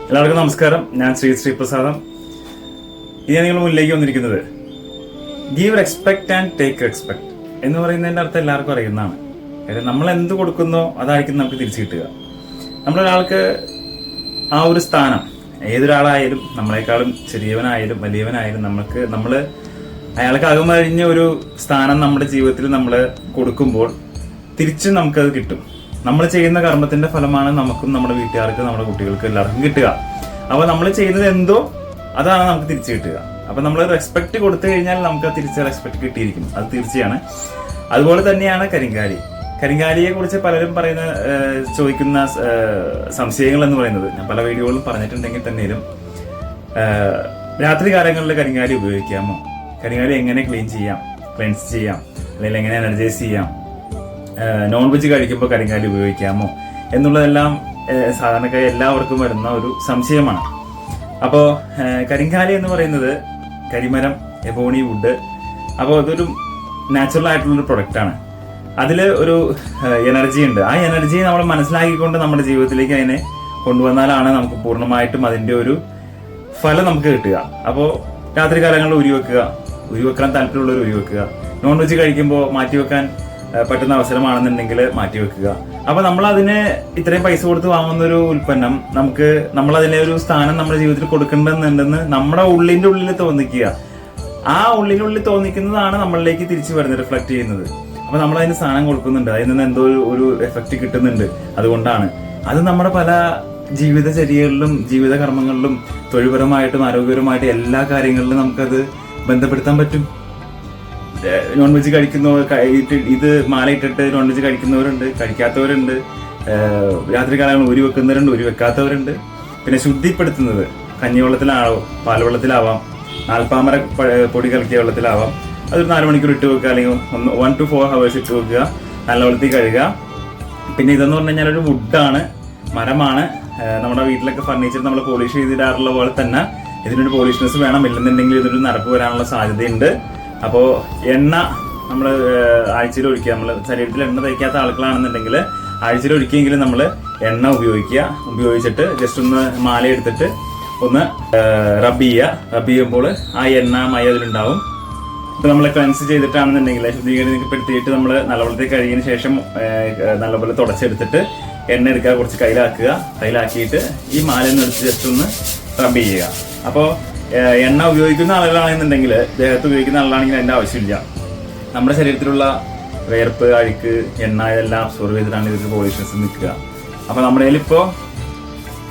എല്ലാവർക്കും നമസ്കാരം. ഞാൻ ശ്രീപ്രസാദം. ഇത് നിങ്ങൾ മുന്നിലേക്ക് വന്നിരിക്കുന്നത് give respect and take respect എന്ന് പറയുന്നതിന്റെ അർത്ഥം എല്ലാവർക്കും അറിയുന്നതാണ്. അതായത് നമ്മൾ എന്ത് കൊടുക്കുന്നോ അതായിരിക്കും നമുക്ക് തിരിച്ചു കിട്ടുക. നമ്മളൊരാൾക്ക് ആ ഒരു സ്ഥാനം, ഏതൊരാളായാലും നമ്മളെക്കാളും ചെറിയവനായാലും വലിയവനായാലും നമ്മൾ അയാൾക്ക് അകമഴിഞ്ഞ ഒരു സ്ഥാനം നമ്മുടെ ജീവിതത്തിൽ നമ്മൾ കൊടുക്കുമ്പോൾ തിരിച്ചും നമുക്കത് കിട്ടും. നമ്മൾ ചെയ്യുന്ന കർമ്മത്തിന്റെ ഫലമാണ് നമുക്കും നമ്മുടെ വീട്ടുകാർക്ക്, നമ്മുടെ കുട്ടികൾക്ക് എല്ലാവർക്കും കിട്ടുക. അപ്പൊ നമ്മൾ ചെയ്യുന്നത് എന്തോ അതാണ് നമുക്ക് തിരിച്ചു കിട്ടുക. അപ്പൊ നമ്മൾ റെസ്പെക്ട് കൊടുത്തു കഴിഞ്ഞാൽ നമുക്ക് തിരിച്ച് റെസ്പെക്ട് കിട്ടിയിരിക്കും, അത് തീർച്ചയാണ്. അതുപോലെ തന്നെയാണ് കരിങ്കാലിയെ കുറിച്ച് പലരും ചോദിക്കുന്ന സംശയങ്ങൾ എന്ന് പറയുന്നത് ഞാൻ പല വീഡിയോകളിലും പറഞ്ഞിട്ടുണ്ടെങ്കിൽ തന്നെയും, രാത്രി കാലങ്ങളിൽ കരിങ്കാലി ഉപയോഗിക്കാമോ, കരിങ്കാലി എങ്ങനെ ക്ലെൻസ് ചെയ്യാം, അല്ലെങ്കിൽ എങ്ങനെ എനർജൈസ് ചെയ്യാം, നോൺ വെജ് കഴിക്കുമ്പോൾ കരിങ്കാലി ഉപയോഗിക്കാമോ എന്നുള്ളതെല്ലാം സാധാരണക്കായി എല്ലാവർക്കും വരുന്ന ഒരു സംശയമാണ്. അപ്പോൾ കരിങ്കാലി എന്ന് പറയുന്നത് കരിമരം, എബോണി വുഡ്. അപ്പോൾ അതൊരു നാച്ചുറൽ ആയിട്ടുള്ളൊരു പ്രൊഡക്റ്റാണ്. അതിൽ ഒരു എനർജി ഉണ്ട്. ആ എനർജി നമ്മൾ മനസ്സിലാക്കിക്കൊണ്ട് നമ്മുടെ ജീവിതത്തിലേക്ക് അതിനെ കൊണ്ടുവന്നാലാണ് നമുക്ക് പൂർണ്ണമായിട്ടും അതിൻ്റെ ഒരു ഫലം നമുക്ക് കിട്ടുക. അപ്പോൾ രാത്രി കാലങ്ങളിൽ ഉരിവെക്കാൻ താല്പര്യമുള്ളവർ ഉരിവെക്കുക. നോൺ വെജ് കഴിക്കുമ്പോൾ മാറ്റിവെക്കാൻ പറ്റുന്ന അവസരമാണെന്നുണ്ടെങ്കിൽ മാറ്റിവെക്കുക. അപ്പൊ നമ്മൾ അതിന് ഇത്രയും പൈസ കൊടുത്ത് വാങ്ങുന്ന ഒരു ഉൽപ്പന്നം നമ്മൾ അതിനെ ഒരു സ്ഥാനം നമ്മുടെ ജീവിതത്തിൽ കൊടുക്കേണ്ടതുണ്ടെന്ന് നമ്മുടെ ഉള്ളിന്റെ ഉള്ളിൽ തോന്നിക്കുക. ആ ഉള്ളിനുള്ളിൽ തോന്നിക്കുന്നതാണ് നമ്മളിലേക്ക് തിരിച്ചു വരുന്നത്, റിഫ്ലക്ട് ചെയ്യുന്നത്. അപ്പൊ നമ്മൾ അതിന് സ്ഥാനം കൊടുക്കുന്നുണ്ട്, അതിൽ നിന്ന് എന്തോ ഒരു എഫക്റ്റ് കിട്ടുന്നുണ്ട്. അതുകൊണ്ടാണ് അത് നമ്മുടെ പല ജീവിതചര്യകളിലും ജീവിത കർമ്മങ്ങളിലും തൊഴിൽപരമായിട്ടും ആരോഗ്യപരമായിട്ടും എല്ലാ കാര്യങ്ങളിലും നമുക്കത് ബന്ധപ്പെടുത്താൻ പറ്റും. നോൺ വെജ് കഴിക്കുന്നവർ ഇത് മാലയിട്ടിട്ട് നോൺ വെജ് കഴിക്കുന്നവരുണ്ട്, കഴിക്കാത്തവരുണ്ട്. രാത്രി കാലങ്ങളിൽ ഉരി വെക്കുന്നവരുണ്ട്, ഉരി വെക്കാത്തവരുണ്ട്. പിന്നെ ശുദ്ധിപ്പെടുത്തുന്നത് കഞ്ഞിവെള്ളത്തിലാവോ, പാൽവെള്ളത്തിലാവാം, നാൽപ്പാമര പൊടി കലക്കിയ വെള്ളത്തിലാവാം. അതൊരു 4 മണിക്കൂർ ഇട്ട് വെക്കുക, അല്ലെങ്കിൽ 1 to 4 hours ഇട്ട് വെക്കുക, നല്ല വെള്ളത്തിൽ കഴുകുക. പിന്നെ ഇതെന്ന് പറഞ്ഞു കഴിഞ്ഞാൽ ഒരു വുഡാണ്, മരമാണ്. നമ്മുടെ വീട്ടിലൊക്കെ ഫർണിച്ചർ നമ്മൾ പോളിഷ് ചെയ്തിടാറുള്ള പോലെ തന്നെ ഇതിനൊരു പോളിഷ്നെസ് വേണം, ഇല്ലെന്നുണ്ടെങ്കിൽ ഇതിനൊരു നരപ്പ് വരാനുള്ള സാധ്യതയുണ്ട്. അപ്പോൾ എണ്ണ നമ്മൾ ആഴ്ചയിൽ ഒഴിക്കുക. നമ്മൾ ശരീരത്തിൽ എണ്ണ തയ്ക്കാത്ത ആളുകളാണെന്നുണ്ടെങ്കിൽ ആഴ്ചയിൽ ഒഴിക്കുകയെങ്കിലും നമ്മൾ എണ്ണ ഉപയോഗിച്ചിട്ട് ജസ്റ്റ് ഒന്ന് മാല എടുത്തിട്ട് ഒന്ന് റബ്ബ് ചെയ്യുമ്പോൾ ആ എണ്ണ മയ അതിലുണ്ടാവും. ഇപ്പം നമ്മൾ ക്ലെൻസ് ചെയ്തിട്ടാണെന്നുണ്ടെങ്കിൽ ശുദ്ധീകരിക്കപ്പെടുത്തിയിട്ട് നമ്മൾ നല്ലപോലെ കഴുകിയതിന് ശേഷം നല്ലപോലെ തുടച്ചെടുത്തിട്ട് എണ്ണ എടുക്കുക, കുറച്ച് കയ്യിലാക്കിയിട്ട് ഈ മാലയൊന്നും എടുത്ത് ജസ്റ്റ് ഒന്ന് റബ്ബ് ചെയ്യുക. അപ്പോൾ എണ്ണ ഉപയോഗിക്കുന്ന ആളുകളാണെന്നുണ്ടെങ്കിൽ, ദേഹത്ത് ഉപയോഗിക്കുന്ന ആളാണെങ്കിൽ അതിൻ്റെ ആവശ്യമില്ല. നമ്മുടെ ശരീരത്തിലുള്ള വേർപ്പ്, അഴുക്ക്, എണ്ണ ഇതെല്ലാം അബ്സോർവ് ചെയ്തിട്ടാണ് ഇതിൽ പോളിഷ്നെസ് നിൽക്കുക. അപ്പോൾ നമ്മുടെ കയ്യിലിപ്പോൾ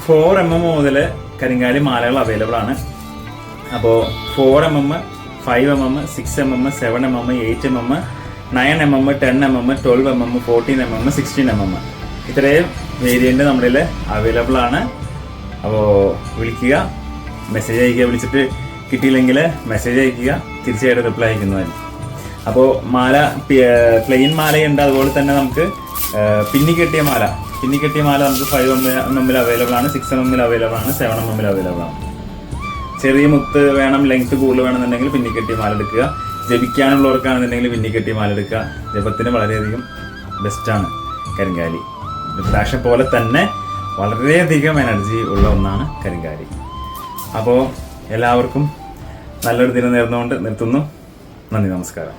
4 mm മുതൽ കരിങ്കാലി മാലകൾ അവൈലബിൾ ആണ്. അപ്പോൾ 4 mm, 5 mm, 6 mm, 7 mm, 8 mm, 9 mm, 10 mm, 12 mm, 14 mm, 16 mm ഇത്രയും വേരിയന്റ് നമ്മുടെ കയ്യിൽ അവൈലബിൾ ആണ്. അപ്പോൾ വിളിക്കുക, മെസ്സേജ് അയക്കുക. വിളിച്ചിട്ട് കിട്ടിയില്ലെങ്കിൽ മെസ്സേജ് അയക്കുക, തീർച്ചയായിട്ടും റിപ്ലൈ അയക്കുന്നതായിരിക്കും. അപ്പോൾ മാല പ്ലെയിൻ മാലയുണ്ട്, അതുപോലെ തന്നെ നമുക്ക് പിന്നിക്കെട്ടിയ മാല നമുക്ക് 5 mm അവൈലബിൾ ആണ്, 6 mm അവൈലബിൾ ആണ്, 7 mm അവൈലബിൾ ആണ്. ചെറിയ മുത്ത് വേണം, ലെങ്ത് കൂടുതൽ വേണമെന്നുണ്ടെങ്കിൽ പിന്നിക്കെട്ടിയ മാല എടുക്കുക. ജപിക്കാനുള്ളവർക്കാണെന്നുണ്ടെങ്കിൽ പിന്നിക്കെട്ടിയ മാല എടുക്കുക. ജപത്തിന് വളരെയധികം ബെസ്റ്റാണ് കരിങ്കാലി. രുദ്രാക്ഷം പോലെ തന്നെ വളരെയധികം എനർജി ഉള്ള ഒന്നാണ് കരിങ്കാലി. അപ്പോൾ എല്ലാവർക്കും നല്ലൊരു ദിനം നേർന്നുകൊണ്ട് നിർത്തുന്നു. നന്ദി, നമസ്കാരം.